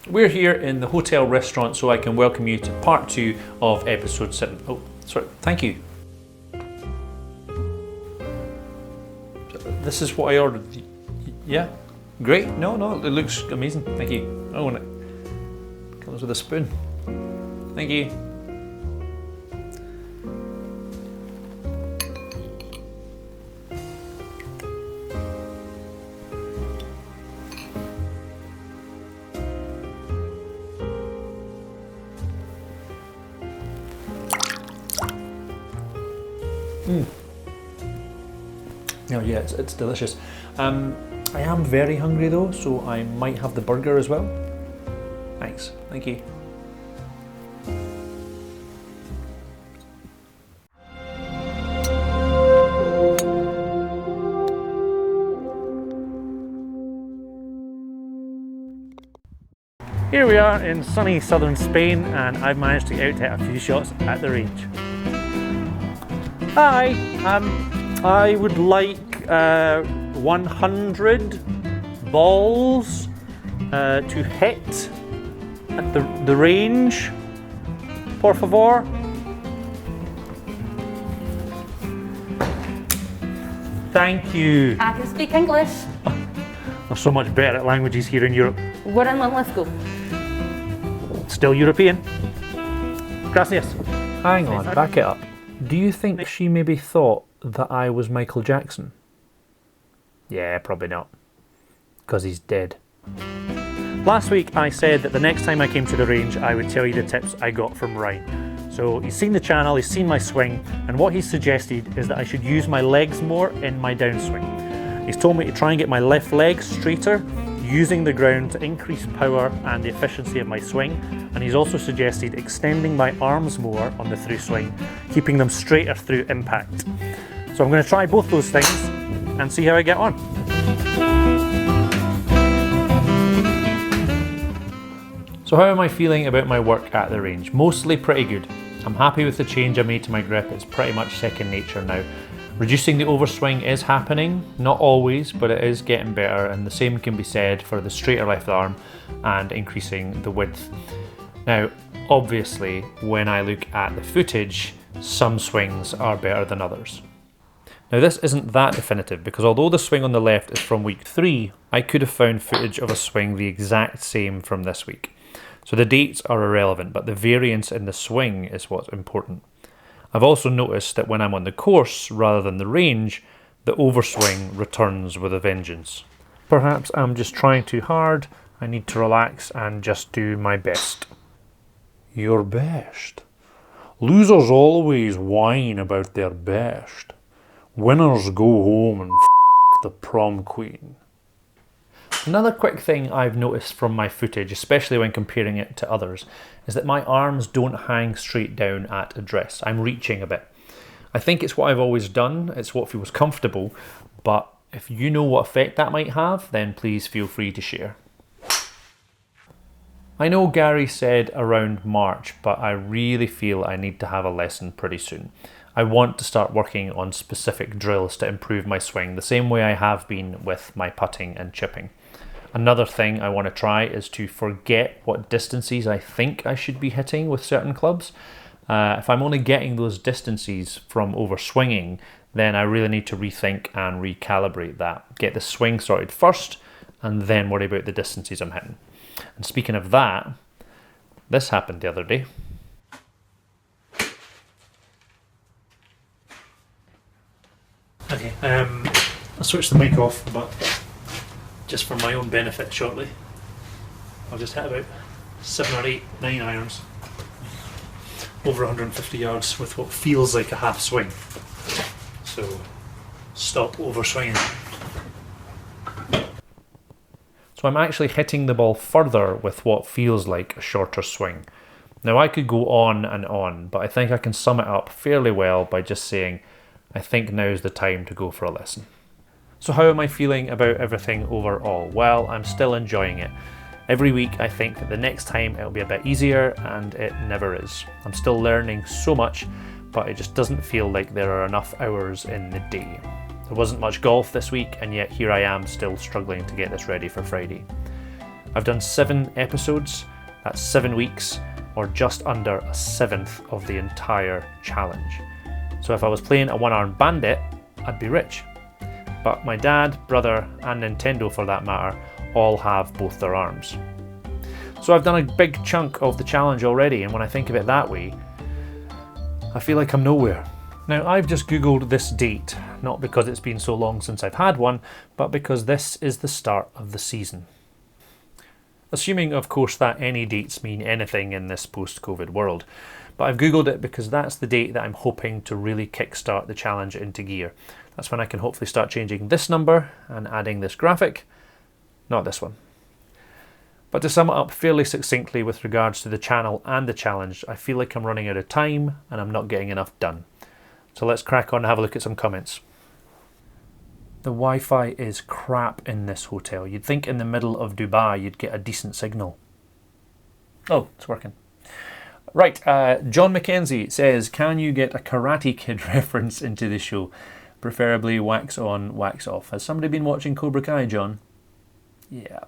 We're here in the hotel restaurant so I can welcome you to part 2 of episode 7. Oh, sorry, thank you. This is what I ordered. Yeah, great. No, it looks amazing. Thank you. I want it. Comes with a spoon. Thank you. Oh yeah, it's delicious. I am very hungry though, so I might have the burger as well. Thanks, thank you. Here we are in sunny southern Spain, and I've managed to get out to hit a few shots at the range. Hi, I would like 100 balls to hit at the range, por favor. Thank you. I can speak English. We're so much better at languages here in Europe. We're in Let's go. Still European. Gracias. Hang on, back it up. Do you think she maybe thought that I was Michael Jackson? Yeah, probably not. Because he's dead. Last week I said that the next time I came to the range I would tell you the tips I got from Ryan. So he's seen the channel, he's seen my swing, and what he's suggested is that I should use my legs more in my downswing. He's told me to try and get my left leg straighter, using the ground to increase power and the efficiency of my swing, and he's also suggested extending my arms more on the through swing, keeping them straighter through impact. So I'm going to try both those things and see how I get on. So how am I feeling about my work at the range? Mostly pretty good. I'm happy with the change I made to my grip. It's pretty much second nature now. Reducing the overswing is happening, not always, but it is getting better, and the same can be said for the straighter left arm and increasing the width. Now, obviously, when I look at the footage, some swings are better than others. Now this isn't that definitive, because although the swing on the left is from week 3, I could have found footage of a swing the exact same from this week. So the dates are irrelevant, but the variance in the swing is what's important. I've also noticed that when I'm on the course rather than the range, the overswing returns with a vengeance. Perhaps I'm just trying too hard. I need to relax and just do my best. Your best? Losers always whine about their best. Winners go home and f*** the prom queen. Another quick thing I've noticed from my footage, especially when comparing it to others, is that my arms don't hang straight down at address. I'm reaching a bit. I think it's what I've always done, it's what feels comfortable, but if you know what effect that might have, then please feel free to share. I know Gary said around March, but I really feel I need to have a lesson pretty soon. I want to start working on specific drills to improve my swing, the same way I have been with my putting and chipping. Another thing I want to try is to forget what distances I think I should be hitting with certain clubs. If I'm only getting those distances from overswinging, then I really need to rethink and recalibrate that. Get the swing sorted first, and then worry about the distances I'm hitting. And speaking of that, this happened the other day. Okay, I'll switch the mic off, but just for my own benefit shortly, I'll just hit about 7 or 8, 9 irons over 150 yards with what feels like a half swing. So stop overswinging. So I'm actually hitting the ball further with what feels like a shorter swing. Now I could go on, but I think I can sum it up fairly well by just saying, I think now's the time to go for a lesson. So how am I feeling about everything overall? Well, I'm still enjoying it. Every week I think that the next time it'll be a bit easier, and it never is. I'm still learning so much, but it just doesn't feel like there are enough hours in the day. There wasn't much golf this week, and yet here I am still struggling to get this ready for Friday. I've done 7 episodes, that's 7 weeks, or just under a seventh of the entire challenge. So if I was playing a one-armed bandit, I'd be rich. But my dad, brother, and Nintendo for that matter, all have both their arms. So I've done a big chunk of the challenge already, and when I think of it that way, I feel like I'm nowhere. Now, I've just Googled this date, not because it's been so long since I've had one, but because this is the start of the season. Assuming, of course, that any dates mean anything in this post-COVID world. But I've Googled it because that's the date that I'm hoping to really kickstart the challenge into gear. That's when I can hopefully start changing this number and adding this graphic, not this one. But to sum it up fairly succinctly with regards to the channel and the challenge, I feel like I'm running out of time and I'm not getting enough done. So let's crack on and have a look at some comments. The Wi-Fi is crap in this hotel. You'd think in the middle of Dubai you'd get a decent signal. Oh, it's working. Right, John McKenzie says, can you get a Karate Kid reference into the show? Preferably wax on, wax off. Has somebody been watching Cobra Kai, John? Yeah.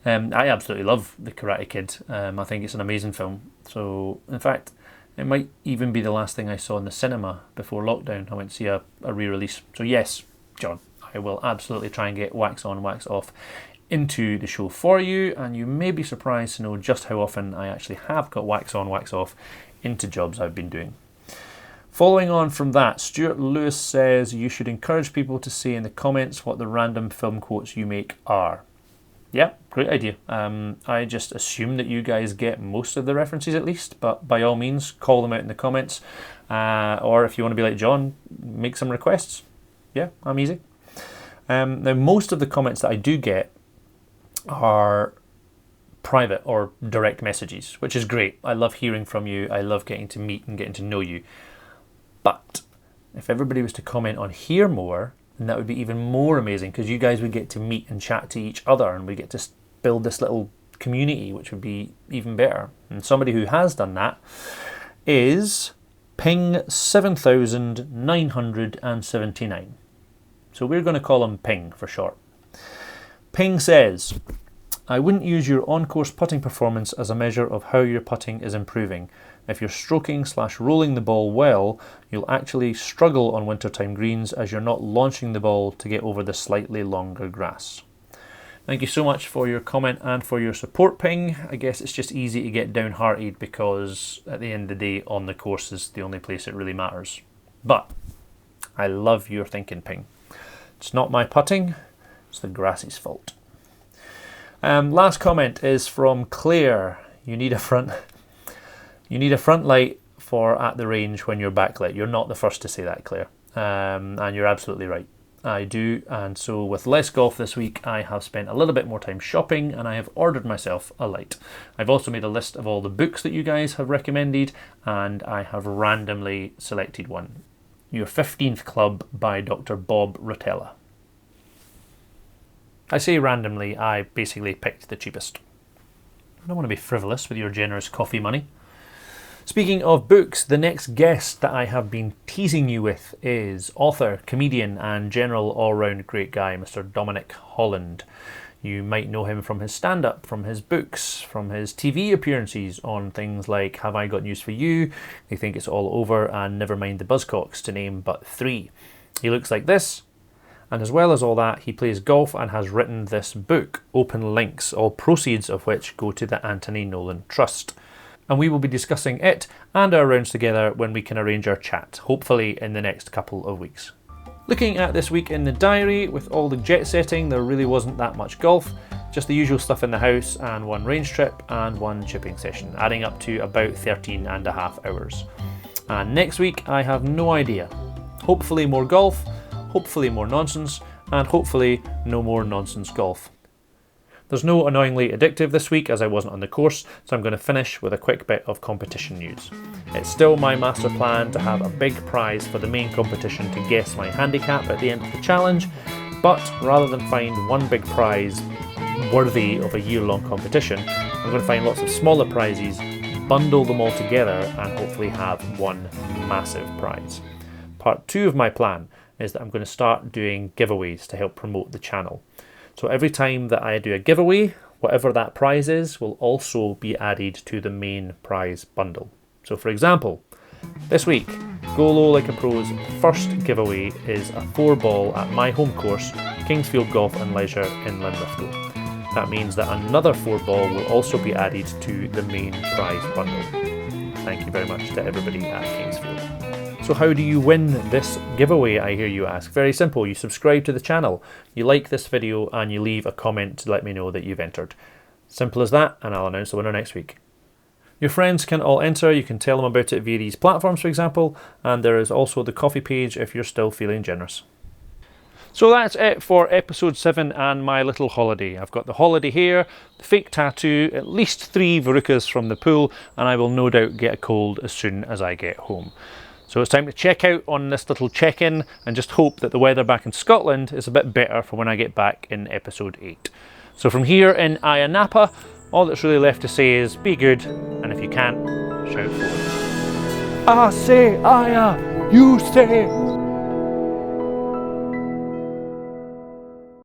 I absolutely love The Karate Kid. I think it's an amazing film. So, in fact, it might even be the last thing I saw in the cinema before lockdown. I went to see a re-release. So yes, John, I will absolutely try and get wax on, wax off into the show for you. And you may be surprised to know just how often I actually have got wax on, wax off into jobs I've been doing. Following on from that, Stuart Lewis says you should encourage people to say in the comments what the random film quotes you make are. Yeah, great idea. I just assume that you guys get most of the references at least, but by all means, call them out in the comments. Or if you want to be like John, make some requests. Yeah, I'm easy. Now, most of the comments that I do get are private or direct messages, which is great. I love hearing from you. I love getting to meet and getting to know you. But if everybody was to comment on here more, and that would be even more amazing because you guys would get to meet and chat to each other and we get to build this little community, which would be even better. And somebody who has done that is Ping 7979. So we're going to call him Ping for short. Ping says, I wouldn't use your on-course putting performance as a measure of how your putting is improving. If you're stroking/rolling the ball well, you'll actually struggle on wintertime greens as you're not launching the ball to get over the slightly longer grass. Thank you so much for your comment and for your support, Ping. I guess it's just easy to get downhearted because at the end of the day, on the course is the only place it really matters. But I love your thinking, Ping. It's not my putting, it's the grass's fault. Last comment is from Claire. You need a front light for at the range when you're backlit. You're not the first to say that, Claire. And you're absolutely right. I do. And so with less golf this week, I have spent a little bit more time shopping and I have ordered myself a light. I've also made a list of all the books that you guys have recommended and I have randomly selected one. Your 15th Club by Dr. Bob Rotella. I say randomly, I basically picked the cheapest. I don't want to be frivolous with your generous coffee money. Speaking of books, the next guest that I have been teasing you with is author, comedian and general all-round great guy, Mr. Dominic Holland. You might know him from his stand-up, from his books, from his TV appearances on things like Have I Got News For You, They Think It's All Over and Never Mind the Buzzcocks, to name but 3. He looks like this. And as well as all that, he plays golf and has written this book, Open Links, all proceeds of which go to the Anthony Nolan Trust. And we will be discussing it and our rounds together when we can arrange our chat, hopefully in the next couple of weeks. Looking at this week in the diary, with all the jet setting, there really wasn't that much golf, just the usual stuff in the house and one range trip and one chipping session, adding up to about 13 and a half hours. And next week, I have no idea. Hopefully more golf, hopefully more nonsense, and hopefully no more nonsense golf. There's no annoyingly addictive this week as I wasn't on the course, so I'm going to finish with a quick bit of competition news. It's still my master plan to have a big prize for the main competition to guess my handicap at the end of the challenge, but rather than find one big prize worthy of a year-long competition, I'm going to find lots of smaller prizes, bundle them all together, and hopefully have one massive prize. Part 2 of my plan is that I'm going to start doing giveaways to help promote the channel. So every time that I do a giveaway, Whatever that prize is will also be added to the main prize bundle. So for example, this week, Go Low Like a Pro's first giveaway is a 4-ball at my home course, Kingsfield Golf and Leisure in Linlithgow. That means that another 4-ball will also be added to the main prize bundle. Thank you very much to everybody at Kingsfield. So how do you win this giveaway, I hear you ask? Very simple, you subscribe to the channel, you like this video and you leave a comment to let me know that you've entered. Simple as that, and I'll announce the winner next week. Your friends can all enter, you can tell them about it via these platforms for example, and there is also the coffee page if you're still feeling generous. So that's it for episode 7 and my little holiday. I've got the holiday here, the fake tattoo, at least 3 verrucas from the pool, and I will no doubt get a cold as soon as I get home. So it's time to check out on this little check-in and just hope that the weather back in Scotland is a bit better for when I get back in episode 8. So from here in Ayia Napa, all that's really left to say is be good, and if you can't, shout for it. I say Ayia, you say